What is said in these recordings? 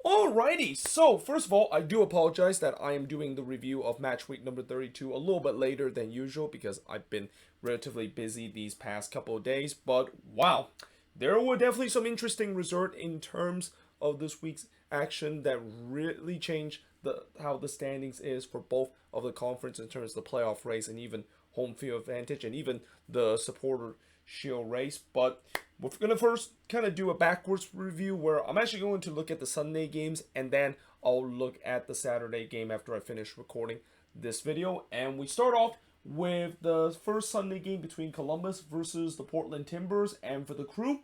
Alrighty, so first of all, I do apologize that I am doing the review of match week number 32 a little bit later than usual because I've been relatively busy these past couple of days, but wow, there were definitely some interesting result in terms of this week's action that really changed how the standings is for both of the conference in terms of the playoff race and even home field advantage and even the supporter shield race. But we're going to first kind of do a backwards review where I'm actually going to look at the Sunday games and then I'll look at the Saturday game after I finish recording this video. And we start off with the first Sunday game between Columbus versus the Portland Timbers. And for the Crew,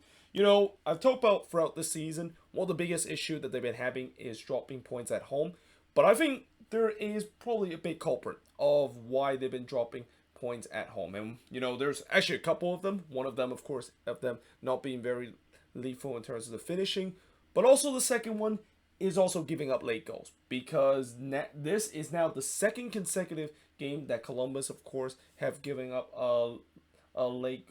I've talked about throughout the season, one of the biggest issue that they've been having is dropping points at home. But I think there is probably a big culprit of why they've been dropping points at home. And, there's actually a couple of them. One of them, of course, of them not being very lethal in terms of the finishing. But also the second one is also giving up late goals. Because this is now the second consecutive game that Columbus, of course, have given up a late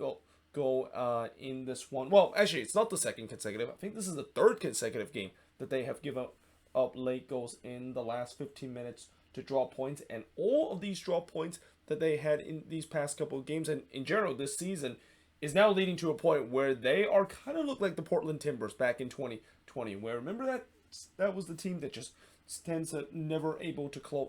goal in this one. Well, actually, it's not the second consecutive. I think this is the third consecutive game that they have given up late goals in the last 15 minutes to draw points. And all of these draw points that they had in these past couple of games and in general this season is now leading to a point where they are kind of look like the Portland Timbers back in 2020, where remember that was the team that just tends to never able to close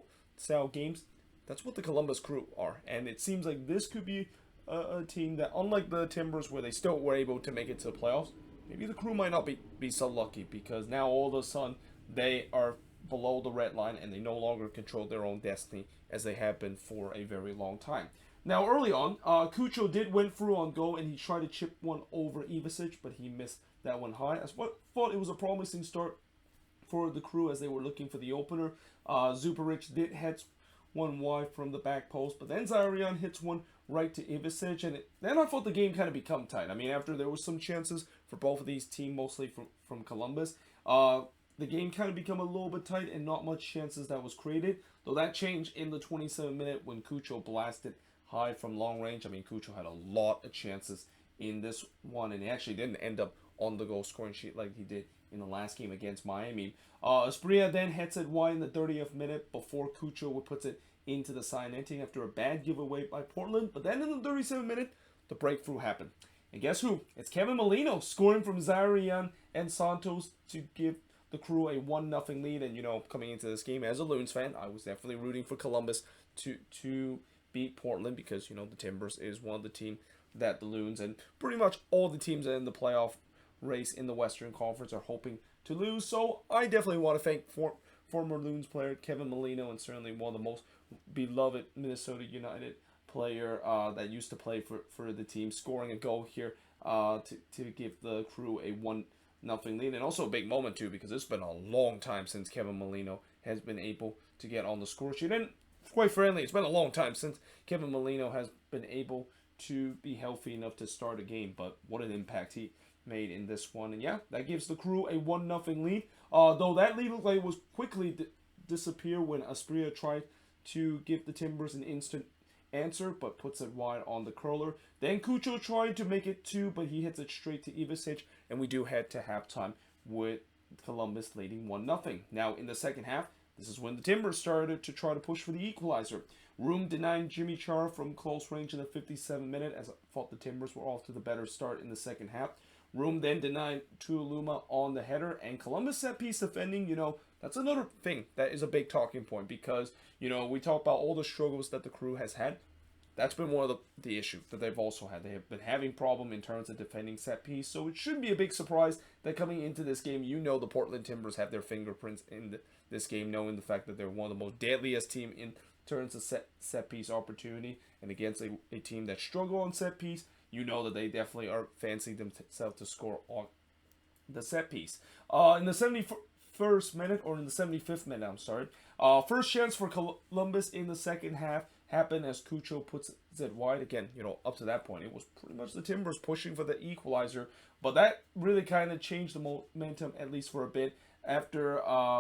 out games. That's what the Columbus Crew are, and it seems like this could be a team that, unlike the Timbers where they still were able to make it to the playoffs, maybe the Crew might not be so lucky, because now all of a sudden they are below the red line and they no longer control their own destiny as they have been for a very long time. Now, early on, Cucho did went through on goal and he tried to chip one over Ivicic, but he missed that one high. I thought it was a promising start for the Crew as they were looking for the opener. Zuparic did hit one wide from the back post, but then Zarian hits one right to Ivicic, and then I thought the game kind of become tight. I mean, after there were some chances for both of these teams, mostly from Columbus, the game kind of become a little bit tight and not much chances that was created. Though that changed in the 27th minute when Cucho blasted high from long range. I mean, Cucho had a lot of chances in this one, and he actually didn't end up on the goal scoring sheet like he did in the last game against Miami. Asprilla then hits it wide in the 30th minute before Cucho puts it into the side netting after a bad giveaway by Portland. But then in the 37th minute, the breakthrough happened. And guess who? It's Kevin Molino scoring from Zarian and Santos to give the Crew a 1-0 lead. And, coming into this game as a Loons fan, I was definitely rooting for Columbus to beat Portland because, the Timbers is one of the teams that the Loons and pretty much all the teams in the playoff race in the Western Conference are hoping to lose. So I definitely want to thank former Loons player Kevin Molino, and certainly one of the most beloved Minnesota United player that used to play for the team, scoring a goal here to give the Crew a 1-0 lead, and also a big moment too because it's been a long time since Kevin Molino has been able to get on the score sheet, and quite frankly, it's been a long time since Kevin Molino has been able to be healthy enough to start a game. But what an impact he made in this one, and yeah, that gives the Crew a 1-0 lead. Though that lead looked like it was quickly disappear when Asprilla tried to give the Timbers an instant answer, but puts it wide on the curler. Then Cucho tried to make it 2, but he hits it straight to Ivicic, and we do head to halftime with Columbus leading 1-0. Now, in the second half, this is when the Timbers started to try to push for the equalizer. Room denying Jimmy Chara from close range in the 57th minute, as I thought the Timbers were off to the better start in the second half. Room then denied Tuiluma on the header, and Columbus set-piece defending, that's another thing that is a big talking point because, we talk about all the struggles that the Crew has had. That's been one of the issues that they've also had. They have been having problem in terms of defending set-piece, so it shouldn't be a big surprise that coming into this game, the Portland Timbers have their fingerprints in this game, knowing the fact that they're one of the most deadliest team in terms of set-piece opportunity, and against a team that struggle on set-piece, that they definitely are fancying themselves to score on the set piece. In the 71st minute, or in the 75th minute, I'm sorry. First chance for Columbus in the second half happened as Cucho puts it wide. Again, up to that point, it was pretty much the Timbers pushing for the equalizer. But that really kind of changed the momentum, at least for a bit, after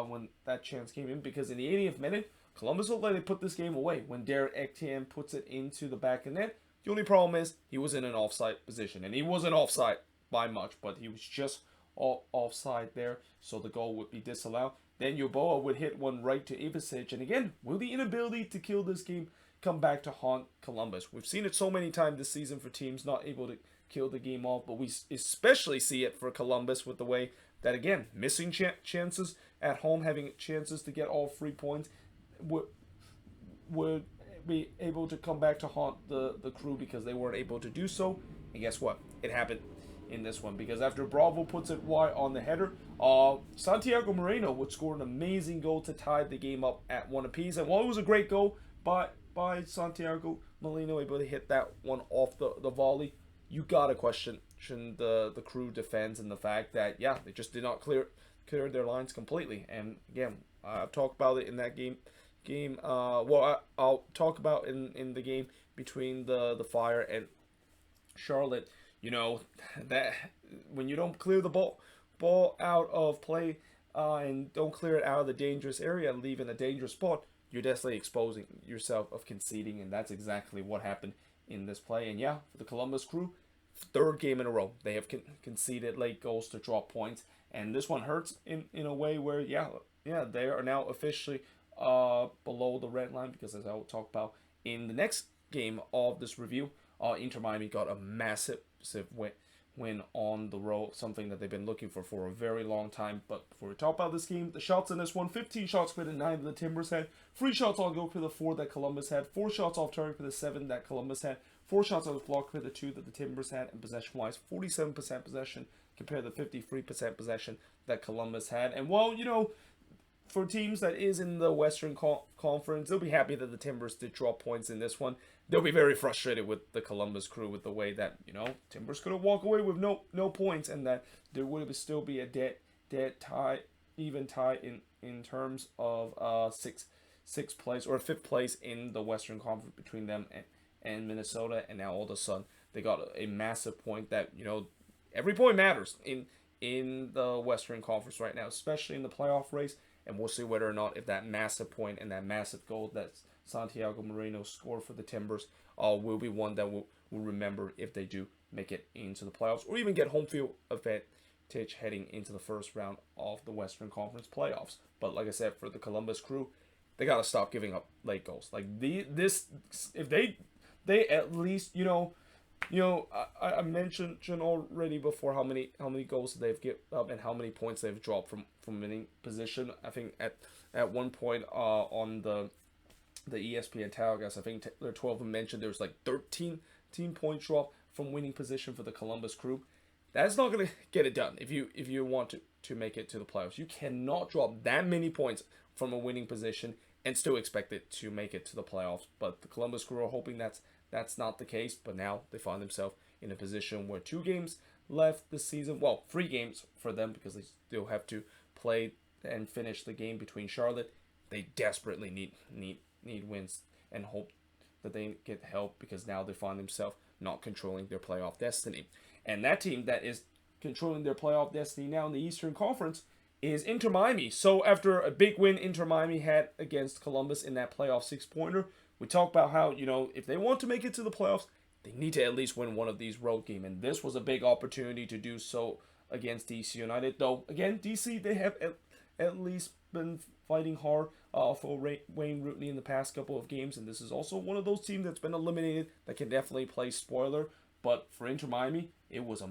when that chance came in. Because in the 80th minute, Columbus looked like they put this game away when Derek Etienne puts it into the back of net. The only problem is he was in an offside position, and he wasn't offside by much, but he was just offside there, so the goal would be disallowed. Then Yoboa would hit one right to Ivicic, and again, will the inability to kill this game come back to haunt Columbus? We've seen it so many times this season for teams not able to kill the game off, but we especially see it for Columbus with the way that, again, missing chances at home, having chances to get all 3 points, would be able to come back to haunt the Crew because they weren't able to do so. And guess what? It happened in this one, because after Bravo puts it wide on the header, Santiago Moreno would score an amazing goal to tie the game up at 1 apiece. And while it was a great goal by Santiago Moreno, able to hit that one off the volley, you gotta question the Crew defense and the fact that, yeah, they just did not clear their lines completely. And again, I've talked about it in that game. I'll talk about in the game between the Fire and Charlotte. You know, that when you don't clear the ball out of play and don't clear it out of the dangerous area and leave in a dangerous spot, you're definitely exposing yourself of conceding, and that's exactly what happened in this play. And yeah, for the Columbus Crew, 3rd game in a row they have conceded late goals to drop points, and this one hurts in a way where yeah they are now officially below the red line, because as I will talk about in the next game of this review, Inter Miami got a massive win on the road, something that they've been looking for a very long time. But before we talk about this game, the shots in this one: 15 shots for the 9 that the Timbers had, 3 shots on goal for the 4 that Columbus had, 4 shots off target for the 7 that Columbus had, 4 shots on the block for the 2 that the Timbers had, and possession-wise, 47% possession compared to the 53% possession that Columbus had. And while, you know, for teams that is in the Western Conference, they'll be happy that the Timbers did drop points in this one. They'll be very frustrated with the Columbus Crew with the way that, you know, Timbers could have walked away with no points, and that there would still be a dead tie, even tie in terms of sixth place or 5th place in the Western Conference between them and Minnesota. And now all of a sudden they got a massive point that, you know, every point matters in the Western Conference right now, especially in the playoff race. And we'll see whether or not if that massive point and that massive goal that Santiago Moreno scored for the Timbers will be one that we'll remember if they do make it into the playoffs, or even get home field advantage heading into the first round of the Western Conference playoffs. But like I said, for the Columbus Crew, they got to stop giving up late goals. Like if they at least, I mentioned already before how many goals they've given up and how many points they've dropped from winning position. I think at one point on the ESPN telecast, I think there 12 of them mentioned there was like 13 point drop from winning position for the Columbus Crew. That's not going to get it done if you want to make it to the playoffs. You cannot drop that many points from a winning position and still expect it to make it to the playoffs. But the Columbus Crew are hoping that's not the case, but now they find themselves in a position where 2 games left this season. Well, 3 games for them, because they still have to play and finish the game between Charlotte. They desperately need wins and hope that they get help, because now they find themselves not controlling their playoff destiny. And that team that is controlling their playoff destiny now in the Eastern Conference is Inter Miami. So after a big win Inter Miami had against Columbus in that playoff 6-pointer, we talked about how, if they want to make it to the playoffs, they need to at least win one of these road games. And this was a big opportunity to do so against DC United. Though, again, DC, they have at least been fighting hard for Wayne Rooney in the past couple of games. And this is also one of those teams that's been eliminated that can definitely play spoiler. But for Inter Miami, it was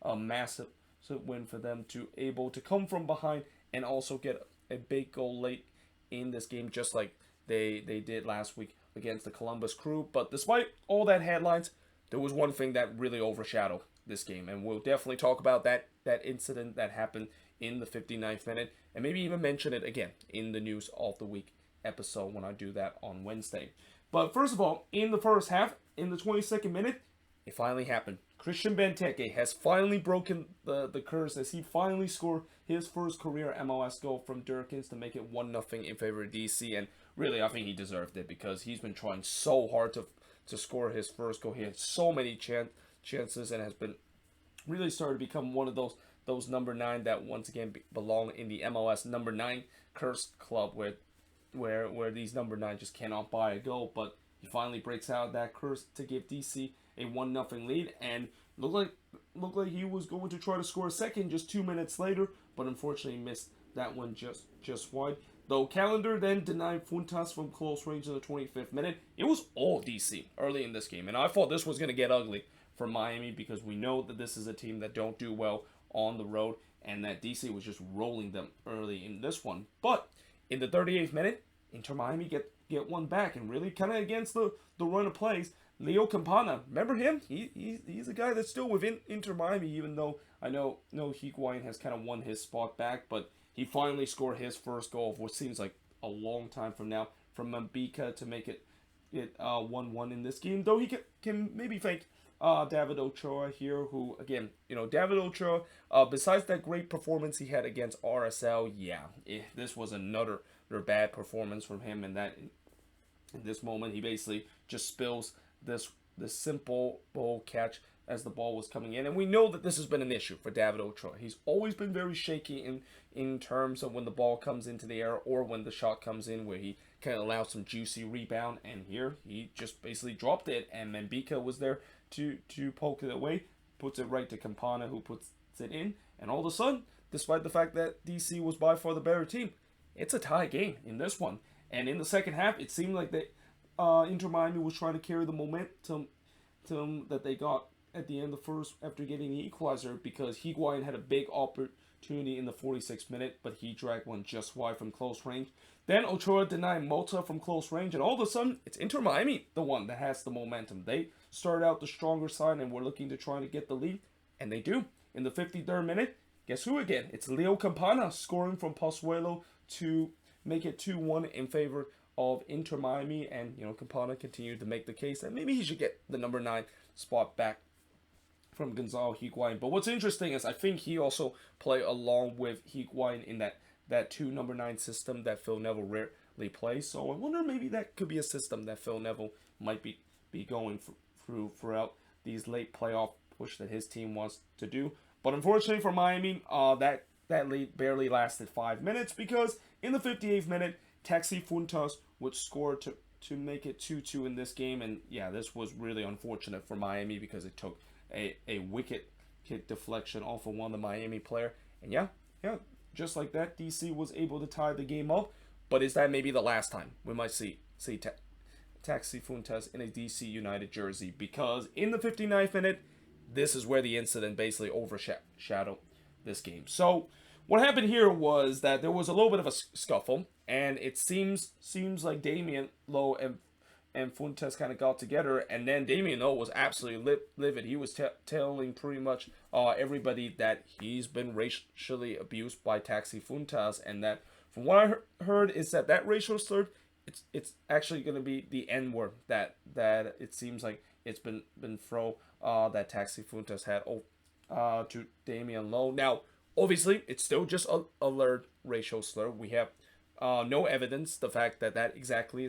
a massive win for them to able to come from behind and also get a big goal late in this game, just like they did last week against the Columbus Crew. But despite all that headlines, there was one thing that really overshadowed this game, and we'll definitely talk about that incident that happened in the 59th minute, and maybe even mention it again in the News of the Week episode when I do that on Wednesday. But first of all, in the first half, in the 22nd minute, it finally happened. Christian Benteke has finally broken the curse as he finally scored his first career MLS goal from Durkins to make it 1-0 in favor of DC. And really, I think he deserved it, because he's been trying so hard to score his first goal. He had so many chances and has been really started to become one of those number 9 that once again belong in the MLS number 9 curse club, where these number 9 just cannot buy a goal. But he finally breaks out of that curse to give DC a 1-0 lead, and looked like looked like he was going to try to score a second just 2 minutes later, but unfortunately missed that one just wide. Though Calendar then denied Funtas from close range in the 25th minute. It was all DC early in this game, and I thought this was going to get ugly for Miami because we know that this is a team that don't do well on the road, and that DC was just rolling them early in this one. But in the 38th minute, Inter Miami get one back, and really kind of against the run of plays. Leo Campana, remember him? He's a guy that's still within Inter Miami, even though I know Higuain has kind of won his spot back, but he finally scored his first goal of what seems like a long time from now from Mbika to make it 1-1 in this game. Though he can maybe thank David Ochoa here, who, again, David Ochoa, besides that great performance he had against RSL, this was another bad performance from him, and that in this moment he basically just spills this simple ball catch as the ball was coming in. And we know that this has been an issue for David Ochoa. He's always been very shaky in terms of when the ball comes into the air or when the shot comes in, where he kind of allows some juicy rebound. And here he just basically dropped it, and Mbika was there to poke it away, puts it right to Campana, who puts it in. And all of a sudden, despite the fact that DC was by far the better team, it's a tie game in this one. And in the second half, it seemed like that Inter Miami was trying to carry the momentum that they got at the end of the first after getting the equalizer, because Higuain had a big opportunity in the 46th minute, but he dragged one just wide from close range. Then Ochoa denied Mota from close range, and all of a sudden, it's Inter Miami, the one that has the momentum. They started out the stronger side and were looking to try to get the lead, and they do. In the 53rd minute, guess who again? It's Leo Campana scoring from Pozuelo to make it 2-1 in favor of Inter Miami, and Campana continued to make the case that maybe he should get the number 9 spot back from Gonzalo Higuain. But what's interesting is I think he also played along with Higuain in that 2 number 9 system that Phil Neville rarely plays. So I wonder maybe that could be a system that Phil Neville might be going throughout these late playoff push that his team wants to do. But unfortunately for Miami, that lead barely lasted 5 minutes, because in the 58th minute, Taxi Funtas would score to make it 2-2 in this game. And this was really unfortunate for Miami because it took a wicket kick deflection off of one of the Miami player. And just like that, DC was able to tie the game up. But is that maybe the last time we might see Taxi Funtas in a DC United jersey? Because in the 59th minute, this is where the incident basically overshadowed this game. So what happened here was that there was a little bit of a scuffle, and it seems like Damian Lowe and Funtas kind of got together, and then Damian Lowe was absolutely livid. He was telling pretty much everybody that he's been racially abused by Taxi Funtas, and that from what I heard is that racial slur, it's actually going to be the N-word that it seems like it's been thrown that Taxi Funtas had to Damian Lowe. Now, obviously, it's still just a alert racial slur. We have no evidence the fact that exactly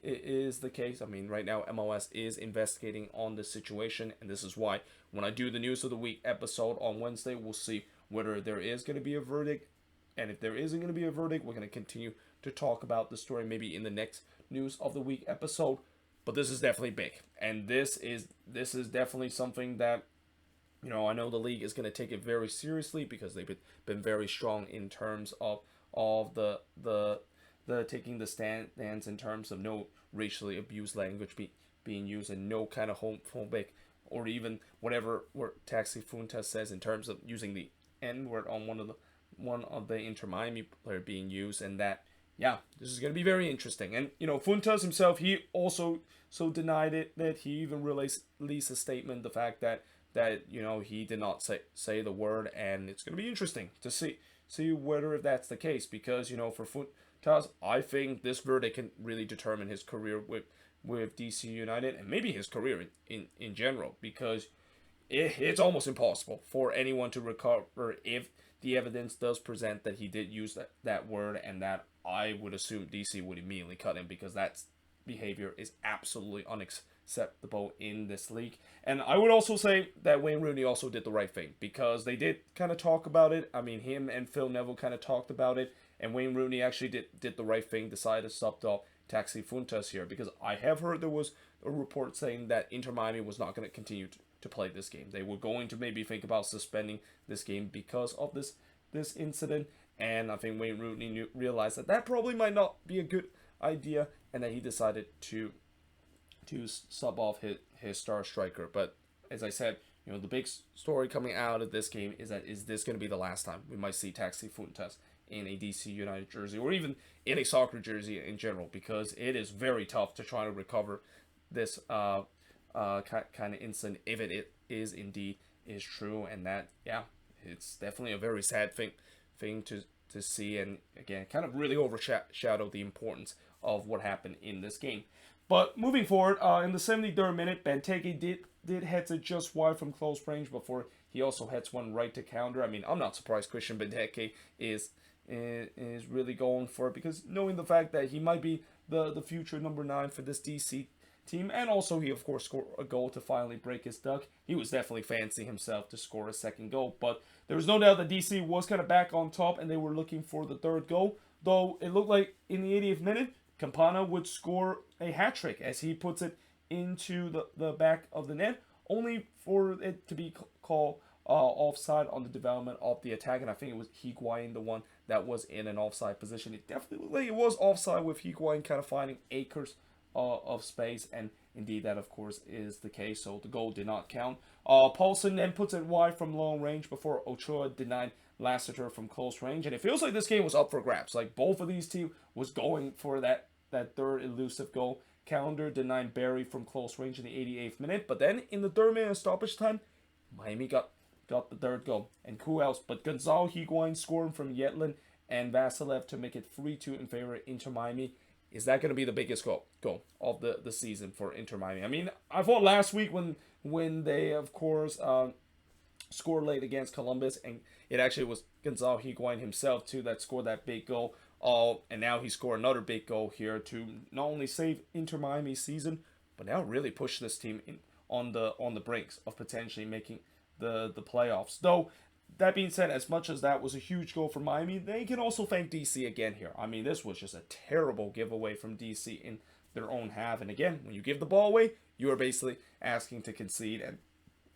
is the case. I mean, right now MLS is investigating on this situation, and this is why when I do the News of the Week episode on Wednesday, we'll see whether there is going to be a verdict, and if there isn't going to be a verdict, we're going to continue to talk about the story maybe in the next News of the Week episode. But this is definitely big, and this is definitely something that I know the league is going to take it very seriously, because they've been very strong in terms of the taking the stands in terms of no racially abused language being used, and no kind of homophobic or even whatever Taxi Funtas says in terms of using the N-word on one of the Inter Miami player being used. And that this is going to be very interesting. And Funtas himself, he also denied it, that he even released a statement, the fact that he did not say the word. And it's going to be interesting to see whether that's the case, because for Funtas, I think this verdict can really determine his career with DC United, and maybe his career in general, because it's almost impossible for anyone to recover if the evidence does present that he did use that word, and that I would assume DC would immediately cut him, because that behavior is absolutely unacceptable in this league. And I would also say that Wayne Rooney also did the right thing, because they did kind of talk about it. I mean, him and Phil Neville kind of talked about it, and Wayne Rooney actually did the right thing, decided to sub off Taxi Funtas here, because I have heard there was a report saying that Inter Miami was not going to continue to play this game. They were going to maybe think about suspending this game because of this incident, and I think Wayne Rooney realized that probably might not be a good idea, and that he decided to sub off his star striker. But as I said, the big story coming out of this game is this going to be the last time we might see Taxi Fuentes in a DC United jersey, or even in a soccer jersey in general, because it is very tough to try to recover this kind of incident if it is indeed is true. And that, yeah, it's definitely a very sad thing to see, and again, kind of really overshadow the importance of what happened in this game. But moving forward, in the 73rd minute, Benteke did heads it just wide from close range before he also heads one right to counter. I mean, I'm not surprised Christian Benteke is really going for it, because knowing the fact that he might be the future number 9 for this DC team, and also he of course scored a goal to finally break his duck. He was definitely fancy himself to score a second goal, but there was no doubt that DC was kind of back on top, and they were looking for the third goal, though it looked like in the 80th minute Campana would score a hat trick as he puts it into the back of the net, only for it to be called offside on the development of the attack. And I think it was Higuain, the one that was in an offside position. It definitely looked like it was offside, with Higuain kind of finding acres of space, and indeed that of course is the case, so the goal did not count. Paulson then puts it wide from long range before Ochoa denied Lassiter from close range, and it feels like this game was up for grabs. Like, both of these teams was going for that third elusive goal. Calendar denied Barry from close range in the 88th minute, but then in the 3rd minute of stoppage time, Miami got the third goal. And who else but Gonzalo Higuain scoring from Yedlin and Vasilev to make it 3-2 in favor of Inter Miami. Is that going to be the biggest goal of the season for Inter Miami? I mean, I thought last week when they, of course, scored late against Columbus, and it actually was Gonzalo Higuain himself, too, that scored that big goal. And now he scored another big goal here to not only save Inter Miami's season, but now really push this team on the brinks of potentially making the playoffs. Though, that being said, as much as that was a huge goal for Miami, they can also thank DC again here. I mean, this was just a terrible giveaway from DC in their own half. And again, when you give the ball away, you are basically asking to concede. And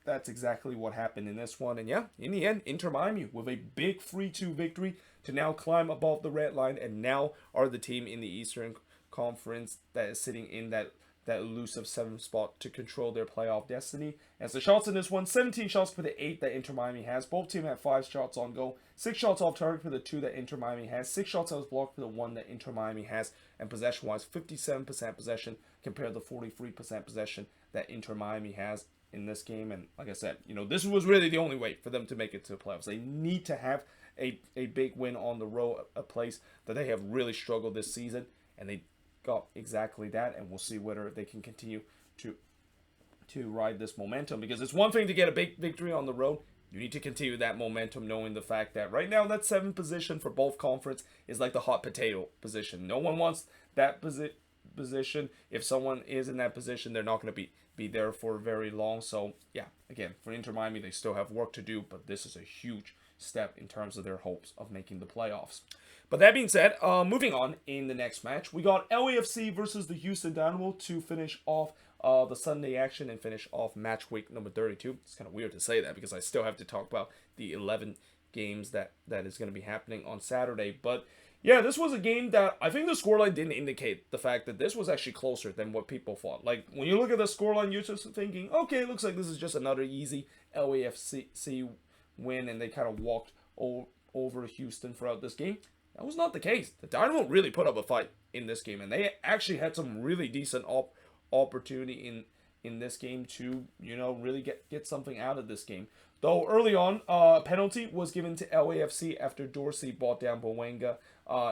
that's exactly what happened in this one. And yeah, in the end, Inter Miami with a big 3-2 victory to now climb above the red line, and now are the team in the Eastern Conference that is sitting in that elusive 7th spot to control their playoff destiny. As the shots in this one, 17 shots for the 8 that Inter Miami has. Both teams had 5 shots on goal, 6 shots off target for the 2 that Inter Miami has, 6 shots that was blocked for the 1 that Inter Miami has, and possession-wise, 57% possession compared to 43% possession that Inter Miami has in this game. And like I said, this was really the only way for them to make it to the playoffs. They need to have a big win on the road, a place that they have really struggled this season, and they got exactly that. And we'll see whether they can continue to ride this momentum, because it's one thing to get a big victory on the road. You need to continue that momentum, knowing the fact that right now that 7th position for both conference is like the hot potato position. No one wants that position. If someone is in that position, they're not going to be there for very long. So yeah, again, for Inter Miami, they still have work to do, but this is a huge step in terms of their hopes of making the playoffs. But that being said, moving on in the next match, we got LAFC versus the Houston Dynamo to finish off the Sunday action and finish off match week number 32. It's kind of weird to say that because I still have to talk about the 11 games that is going to be happening on Saturday. But yeah, this was a game that I think the scoreline didn't indicate the fact that this was actually closer than what people thought. Like, when you look at the scoreline, you're just thinking, okay, it looks like this is just another easy LAFC win, and they kind of walked over Houston throughout this game. That was not the case. The Dynamo really put up a fight in this game, and they actually had some really decent opportunity in this game to, really get something out of this game. Though early on, a penalty was given to LAFC after Dorsey brought down Bouanga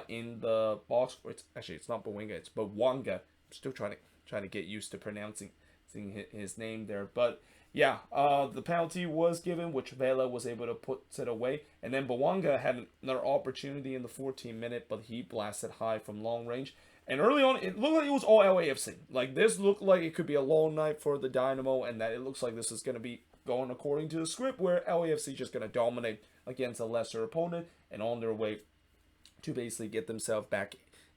in the box. Or it's not Bouanga, it's Bouanga. I'm still trying to get used to pronouncing his name there, but yeah, the penalty was given, which Vela was able to put it away. And then Bouanga had another opportunity in the 14th minute, but he blasted high from long range. And early on, it looked like it was all LAFC. Like, this looked like it could be a long night for the Dynamo, and that it looks like this is going to be going according to the script, where LAFC just going to dominate against a lesser opponent and on their way to basically get themselves back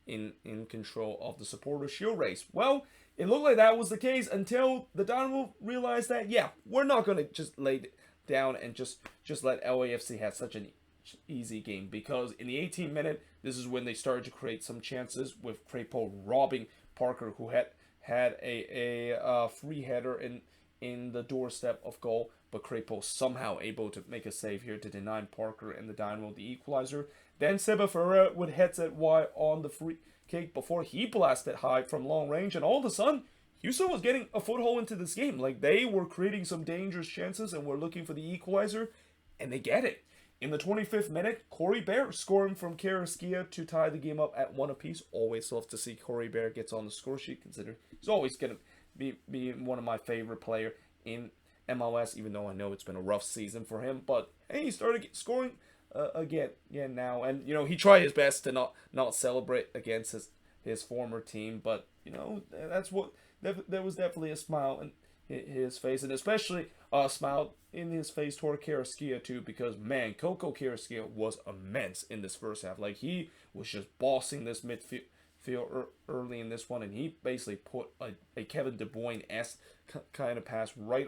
in control of the supporter shield race. Well, it looked like that was the case until the Dynamo realized that, yeah, we're not going to just lay down and just let LAFC have such an easy game, because in the 18th minute, this is when they started to create some chances with Crepeau robbing Parker, who had a free header in the doorstep of goal, but Crepeau somehow able to make a save here to deny Parker and the Dynamo the equalizer. Then Seba Ferreira would head it wide on the free kick before he blasted high from long range, and all of a sudden, Houston was getting a foothold into this game. Like, they were creating some dangerous chances and were looking for the equalizer, and they get it. In the 25th minute, Corey Bear scoring from Carrasquilla to tie the game up at 1 apiece. Always love to see Corey Bear gets on the score sheet, considering he's always going to be one of my favorite players in MLS, even though I know it's been a rough season for him. But hey, he started scoring again now, and he tried his best to not celebrate against his former team, but that's what there was definitely a smile in his face, and especially a smile in his face toward Carrasquilla too, because man, Coco Carrasquilla was immense in this first half. Like, he was just bossing this midfield early in this one, and he basically put a Kevin De Bruyne-esque kind of pass right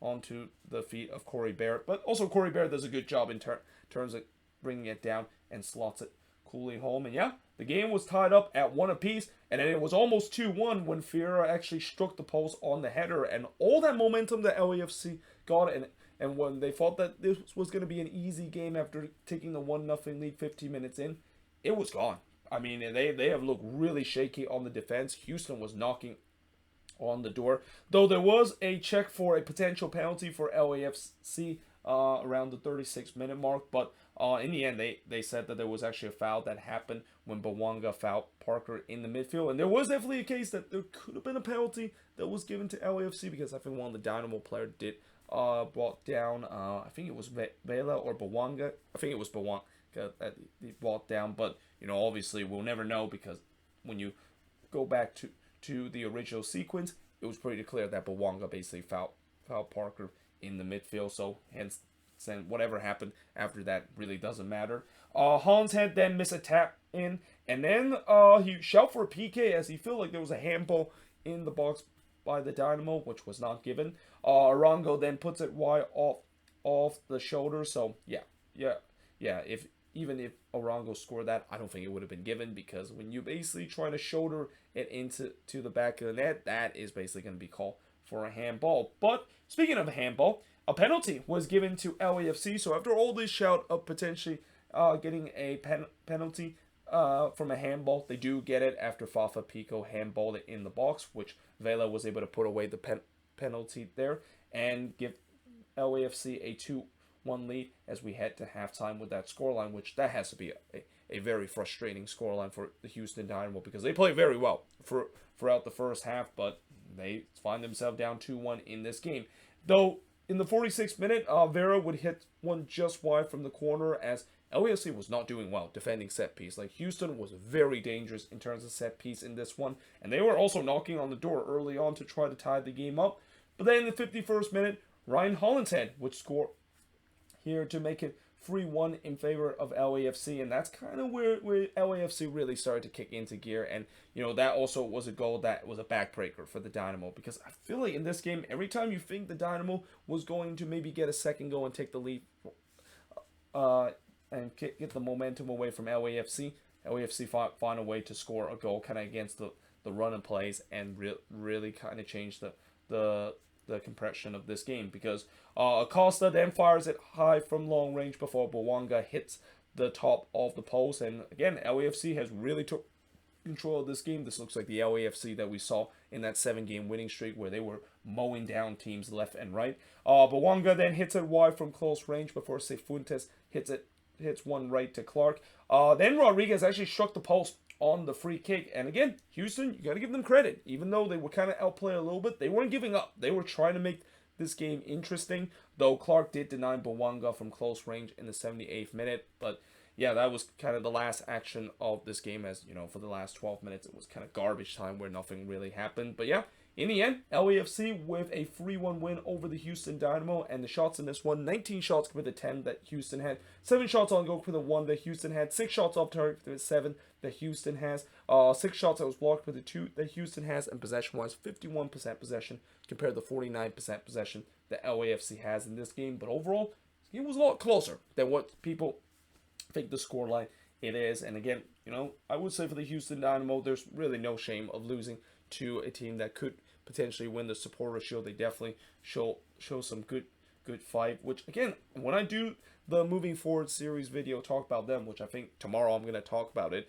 onto the feet of Corey Bear. But also Corey Bear does a good job in terms of bringing it down and slots it coolly home. And yeah, the game was tied up at 1 apiece, and then it was almost 2-1 when Ferreira actually struck the post on the header, and all that momentum that LAFC got, and when they thought that this was going to be an easy game after taking the 1-0 lead 15 minutes in, it was gone. I mean, they have looked really shaky on the defense. Houston was knocking on the door, though there was a check for a potential penalty for LAFC around the 36-minute mark, but in the end, they said that there was actually a foul that happened when Bawanga fouled Parker in the midfield, and there was definitely a case that there could have been a penalty that was given to LAFC, because I think one of the Dynamo players did brought down, I think it was Vela or Bawanga. I think it was Bawanga that he brought down, but obviously we'll never know, because when you go back to the original sequence, it was pretty clear that Bawanga basically fouled Parker in the midfield, so hence whatever happened after that really doesn't matter. Hans had then missed a tap in, and then he shouted for a PK as he felt like there was a handball in the box by the Dynamo, which was not given. Arango then puts it wide off the shoulder, so yeah. Even if Arango scored that, I don't think it would have been given, because when you basically trying to shoulder it into the back of the net, that is basically going to be called for a handball. But speaking of a handball, a penalty was given to LAFC. So after all this shout of potentially getting a penalty from a handball, they do get it after Fafa Pico handballed it in the box, which Vela was able to put away the penalty there and give LAFC a 2-1 lead as we head to halftime with that scoreline, which that has to be a very frustrating scoreline for the Houston Dynamo, because they play very well throughout the first half, but they find themselves down 2-1 in this game. Though in the 46th minute, Vera would hit one just wide from the corner, as LAFC was not doing well defending set piece. Like, Houston was very dangerous in terms of set piece in this one, and they were also knocking on the door early on to try to tie the game up. But then in the 51st minute, Ryan Hollinshead would score here to make it 3-1 in favor of LAFC, and that's kind of where LAFC really started to kick into gear. And that also was a goal that was a backbreaker for the Dynamo, because I feel like in this game, every time you think the Dynamo was going to maybe get a second goal and take the lead and get the momentum away from LAFC find a way to score a goal kind of against the run and plays, and really kind of change the compression of this game, because Acosta then fires it high from long range before Bawanga hits the top of the post. And again, LAFC has really took control of this game. This looks like the LAFC that we saw in that 7-game winning streak, where they were mowing down teams left and right. Bawanga then hits it wide from close range before Cifuentes hits one right to Clark. Then Rodriguez actually struck the post on the free kick. And again, Houston, you got to give them credit. Even though they were kind of outplayed a little bit, they weren't giving up. They were trying to make this game interesting, though Clark did deny Bawanga from close range in the 78th minute. But yeah, that was kind of the last action of this game, as for the last 12 minutes it was kind of garbage time where nothing really happened. But yeah, in the end, LAFC with a 3-1 win over the Houston Dynamo, and the shots in this one, 19 shots compared to 10 that Houston had, 7 shots on goal compared to 1 that Houston had, 6 shots off target compared to 7 that Houston has, 6 shots that was blocked compared to 2 that Houston has, and possession-wise, 51% possession compared to 49% possession that LAFC has in this game. But overall, it was a lot closer than what people think the scoreline it is. And again, I would say for the Houston Dynamo, there's really no shame of losing to a team that could potentially win the Supporter Shield. They definitely show some good fight, which again, when I do the moving forward series video, talk about them, which I think tomorrow I'm going to talk about it.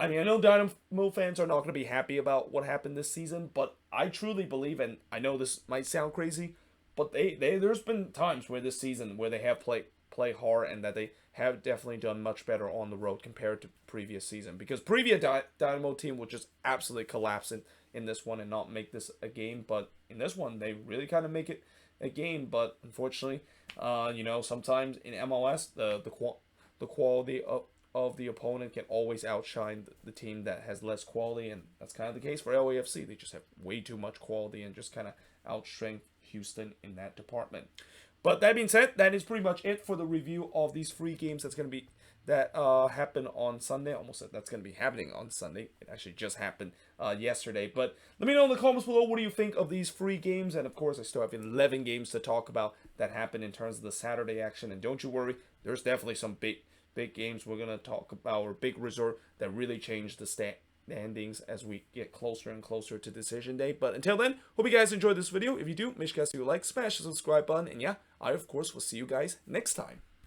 I mean, I know Dynamo fans are not going to be happy about what happened this season, but I truly believe, and I know this might sound crazy, but there's been times where this season where they have play hard, and that they have definitely done much better on the road compared to previous season. Because previous Dynamo team would just absolutely collapse in this one and not make this a game. But in this one, they really kind of make it a game. But unfortunately, sometimes in MLS, the quality of the opponent can always outshine the team that has less quality, and that's kind of the case for LAFC. They just have way too much quality and just kind of outstrength Houston in that department. But that being said, that is pretty much it for the review of these 3 games that happen on Sunday. Almost said that's going to be happening on Sunday. It actually just happened yesterday. But let me know in the comments below, what do you think of these 3 games? And of course, I still have 11 games to talk about that happened in terms of the Saturday action. And don't you worry, there's definitely some big games we're going to talk about, or big result that really changed the standings as we get closer and closer to decision day. But until then, hope you guys enjoyed this video. If you do, make sure you guys do like, smash the subscribe button, and yeah, I of course will see you guys next time.